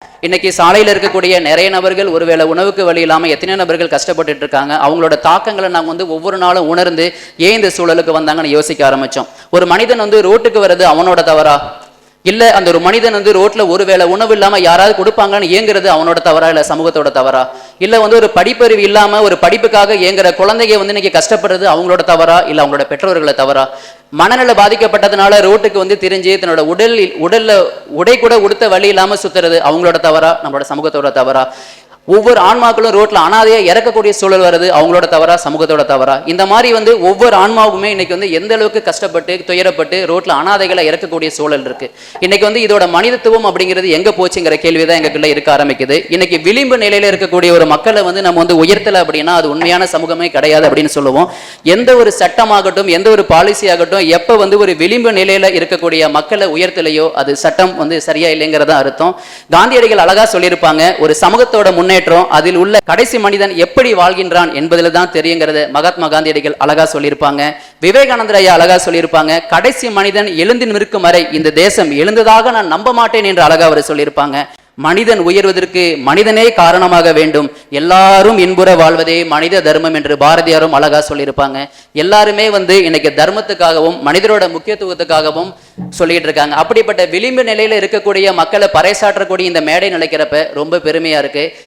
இன்னைக்கு சாலையில் இருக்கக்கூடிய நிறைய நபர்கள் ஒருவேளை உணவுக்கு வழி இல்லாமல் எத்தனை நபர்கள் கஷ்டப்பட்டுட்டு இருக்காங்க. அவங்களோட தாக்கங்களை நாங்கள் ஒவ்வொரு நாளும் உணர்ந்து ஏன் இந்த சூழலுக்கு வந்தாங்கன்னு யோசிக்க ஆரம்பிச்சோம். ஒரு மனிதன் ரோட்டுக்கு வர்றது அவனோட தவறா, இல்ல அந்த ஒரு மனிதன் ரோட்ல ஒருவேளை உணவு இல்லாம யாராவது கொடுப்பாங்கன்னு ஏங்குறது அவனோட தவறா, இல்ல சமூகத்தோட தவறா, இல்ல ஒரு படிப்பறிவு இல்லாம ஒரு படிப்புக்காக ஏங்குற குழந்தைங்க இன்னைக்கு கஷ்டப்படுறது அவங்களோட தவறா, இல்ல அவங்களோட பெற்றோர்களை தவறா, மனநல பாதிக்கப்பட்டதுனால ரோட்டுக்கு திரிஞ்சு தன்னோட உடல்ல உடை கூட உடுத்த வழி இல்லாம சுத்துறது அவங்களோட தவறா, நம்மளோட சமூகத்தோட தவறா, ஒவ்வொரு ஆன்மாக்களும் ரோட்ல அனாதையா இறக்கக்கூடிய சூழல் வருது அவங்களோட தவறா, சமூகத்தோட தவறா, இந்த மாதிரி ஒவ்வொரு ஆன்மாவுமே இன்னைக்கு எந்த அளவுக்கு கஷ்டப்பட்டு துயரப்பட்டு ரோட்ல அனாதைகளை இறக்கக்கூடிய சூழல் இருக்கு. இன்னைக்கு இதோட மனிதத்துவம் அப்படிங்கிறது எங்க போச்சுங்கிற கேள்விதான் எங்களுக்குள்ள இருக்க ஆரம்பிக்குது. இன்னைக்கு விளிம்பு நிலையில இருக்கக்கூடிய ஒரு மக்களை நம்ம உயர்த்தல அப்படின்னா அது உண்மையான சமூகமே கிடையாது அப்படின்னு சொல்லுவோம். எந்த ஒரு சட்டமாகட்டும் எந்த ஒரு பாலிசி ஆகட்டும் எப்ப ஒரு விளிம்பு நிலையில இருக்கக்கூடிய மக்களை உயர்த்தலையோ அது சட்டம் சரியா இல்லைங்கிறத அர்த்தம். காந்தியடிகள் அழகா சொல்லியிருப்பாங்க, ஒரு சமூகத்தோட முன்னேற்றம் அதில் உள்ள கடைசி மனிதன் எப்படி வாழ்கின்றான் என்பதில் தான் தெரியுங்கிறத மகாத்மா காந்தியடிகள் அழகா சொல்லியிருப்பாங்க. விவேகானந்தர் ஐயா அழகா சொல்லியிருப்பாங்க, கடைசி மனிதன் எழுந்து நிற்கும் வரை இந்த தேசம் எழுந்ததாக நான் நம்ப மாட்டேன் என்று அழகா அவர் சொல்லியிருப்பாங்க. மனிதன் உயர்வதற்கு மனிதனே காரணமாக வேண்டும், எல்லாரும் இன்புற வாழ்வதே மனித தர்மம் என்று பாரதியாரும் அழகா சொல்லியிருப்பாங்க. எல்லாருமே இன்னைக்கு தர்மத்துக்காகவும் மனிதரோட முக்கியத்துவத்துக்காகவும் சொல்லிட்டு இருக்காங்க. அப்படிப்பட்ட விளிம்பு நிலையில இருக்கக்கூடிய மக்களை பறைசாற்றக்கூடிய இந்த மேடை நிலைக்கிறப்ப ரொம்ப பெருமையா இருக்கு.